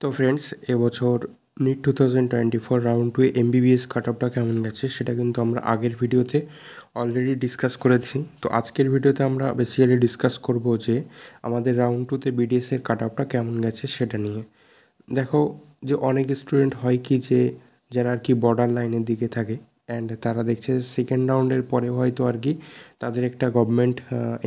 তো ফ্রেন্ডস, এবছর NEET 2024 round 2 MBBS কাট অফটা কেমন গেছে সেটা কিন্তু আমরা আগের ভিডিওতে অলরেডি ডিসকাস করেছি। তো আজকের ভিডিওতে আমরা বেসিক্যালি ডিসকাস করব যে আমাদের রাউন্ড 2তে বিডিএসের কাট অফটা কেমন গেছে সেটা নিয়ে। দেখো, যে অনেক স্টুডেন্ট হয় কি যে যারা আর কি বর্ডার লাইনের দিকে থাকে অ্যান্ড তারা দেখছে সেকেন্ড রাউন্ডের পরে হয়তো আর কি তাদের একটা গভর্নমেন্ট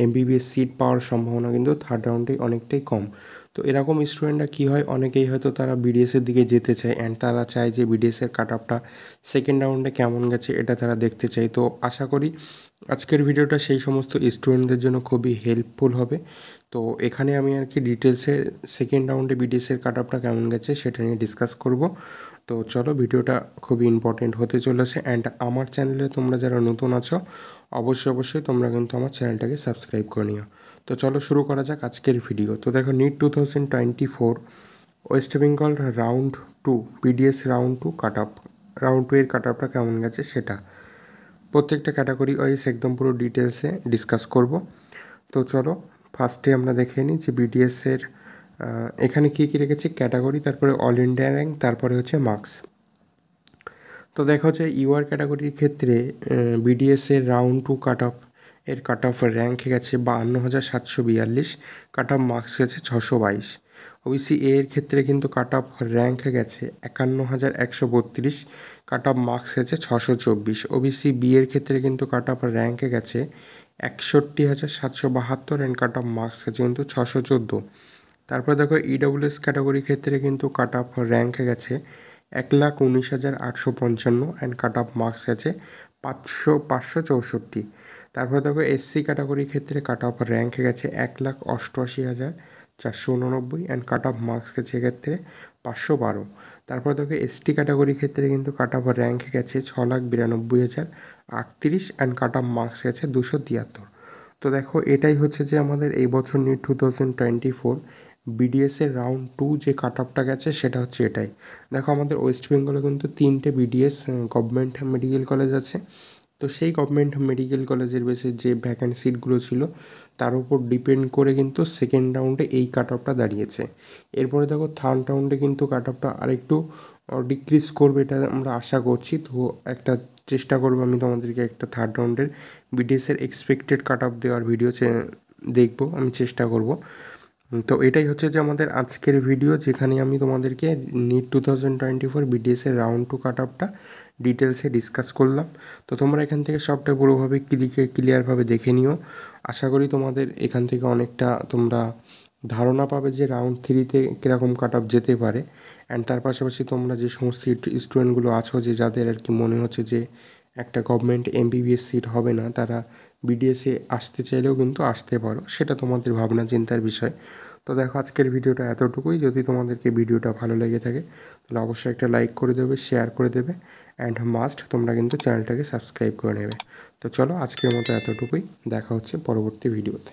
এমবিবিএস সিট পাওয়ার সম্ভাবনা কিন্তু থার্ড রাউন্ডে অনেকটাই কম। তো এরকম স্টুডেন্টরা কী হয়, অনেকেই হয়তো তারা বিডিএসের দিকে যেতে চায় অ্যান্ড তারা চায় যে বিডিএসের কাট অফটা সেকেন্ড রাউন্ডে কেমন গেছে এটা তারা দেখতে চায়। তো আশা করি আজকের ভিডিওটা সেই সমস্ত স্টুডেন্টদের জন্য খুবই হেল্পফুল হবে। তো এখানে আমি আর কি ডিটেলসে সেকেন্ড রাউন্ডে বিডিএসের কাট অফটা কেমন গেছে সেটা নিয়ে ডিসকাস করব। তো চলো, ভিডিওটা খুবই ইম্পর্টেন্ট হতে চলেছে। অ্যান্ড আমার চ্যানেলে তোমরা যারা নতুন আছো অবশ্যই তোমরা কিন্তু আমার চ্যানেলটাকে সাবস্ক্রাইব করে নিও। তো চলো শুরু করা যাক আজকের ভিডিও। তো দেখো, NEET 2024 West Bengal round 2 BDS round 2 cut off, round 2 এর কাট অফটা কেমন গেছে সেটা প্রত্যেকটা ক্যাটাগরি ওয়াইজ একদম পুরো ডিটেলসে ডিসকাস করব। তো চলো ফার্স্টে আমরা দেখে নিই যে বিডিএসের এখানে কী কী রেখেছি, ক্যাটাগরি, তারপরে অল ইন্ডিয়া র্যাঙ্ক, তারপরে হচ্ছে মার্কস। তো দেখা হচ্ছে ইউআর ক্যাটাগরির ক্ষেত্রে বিডিএসের রাউন্ড 2 কাট অফ এর কাট অফ র্যাঙ্ক গেছে 52,742, কাট অফ মার্কস গেছে 622। ওবিসি এর ক্ষেত্রে কিন্তু কাট অফ র্যাঙ্ক গেছে 51,132, কাট অফ মার্কস গেছে 624। ওবিসি বি এর ক্ষেত্রে কিন্তু কাট অফ র্যাঙ্ক গেছে 61,772 অ্যান্ড কাট অফ মার্কস গেছে কিন্তু 614। তারপরে দেখো ইডব্লিউএস ক্যাটাগরির ক্ষেত্রে কিন্তু কাট অফ র্যাঙ্ক গেছে 1,19,855 অ্যান্ড কাট অফ মার্কস গেছে 564। তারপরে দেখো এসসি ক্যাটাগরির ক্ষেত্রে কাট অফ র্যাঙ্ক গেছে 1,88,489 অ্যান্ড কাট অফ মার্কস গেছে এক্ষেত্রে 512। তারপর দেখো এসটি ক্যাটাগরির ক্ষেত্রে কিন্তু কাট অফ র্যাঙ্ক গেছে 6,92,038 অ্যান্ড কাট অফ মার্কস গেছে 273। তো দেখো, এটাই হচ্ছে যে আমাদের এই বছর নিট 2024 বিডিএসের রাউন্ড 2 যে কাট অফটা গেছে সেটা হচ্ছে এটাই। দেখো, আমাদের ওয়েস্ট বেঙ্গলে কিন্তু 3টে বিডিএস গভর্নমেন্ট মেডিকেল কলেজ আছে। তো সেই গভর্নমেন্ট মেডিকেল কলেজের বেসে যে ভ্যাকেন্ট সিটগুলো ছিল তার উপর ডিপেন্ড করে কিন্তু সেকেন্ড রাউন্ডে এই কাট অফটা দাঁড়িয়েছে। এরপরে দেখো থার্ড রাউন্ডে কিন্তু কাট অফটা আরেকটু ডিক্রিজ করবে এটা আমরা আশা করছি। তো একটা চেষ্টা করবো আমি তোমাদেরকে একটা থার্ড রাউন্ডের বিডিএসের এক্সপেক্টেড কাট অফ দেওয়ার ভিডিও দেখবো, আমি চেষ্টা করব। তো এটাই হচ্ছে যে আমাদের আজকের ভিডিও, যেখানে আমি তোমাদেরকে নিট 2024 বিডিএসের রাউন্ড 2 কাট অফটা ডিটেলসে ডিসকাস করলাম। তো তোমরা এখান থেকে সবটা পুরোভাবে ক্লিয়ারভাবে দেখে নিও। আশা করি তোমাদের এখান থেকে অনেকটা তোমরা ধারণা পাবে যে রাউন্ড 3তে কীরকম কাট অফ যেতে পারে। অ্যান্ড তার পাশাপাশি তোমরা যে সমস্ত স্টুডেন্টগুলো আছো যে যাদের আর কি মনে হচ্ছে যে একটা গভর্নমেন্ট এমবিবিএস সিট হবে না, তারা বিডিএসে আসতে চাইলেও কিন্তু আসতে পারো, সেটা তোমাদের ভাবনা চিন্তার বিষয়। তো দেখো, আজকের ভিডিওটা এতটুকুই। যদি তোমাদেরকে ভিডিওটা ভালো লেগে থাকে তাহলে অবশ্যই একটা লাইক করে দেবে, শেয়ার করে দেবে, অ্যান্ড মাস্ট তোমরা কিন্তু চ্যানেলটাকে সাবস্ক্রাইব করে নেবে। তো চলো, আজকের মতো এতটুকুই, দেখা হচ্ছে পরবর্তী ভিডিওতে।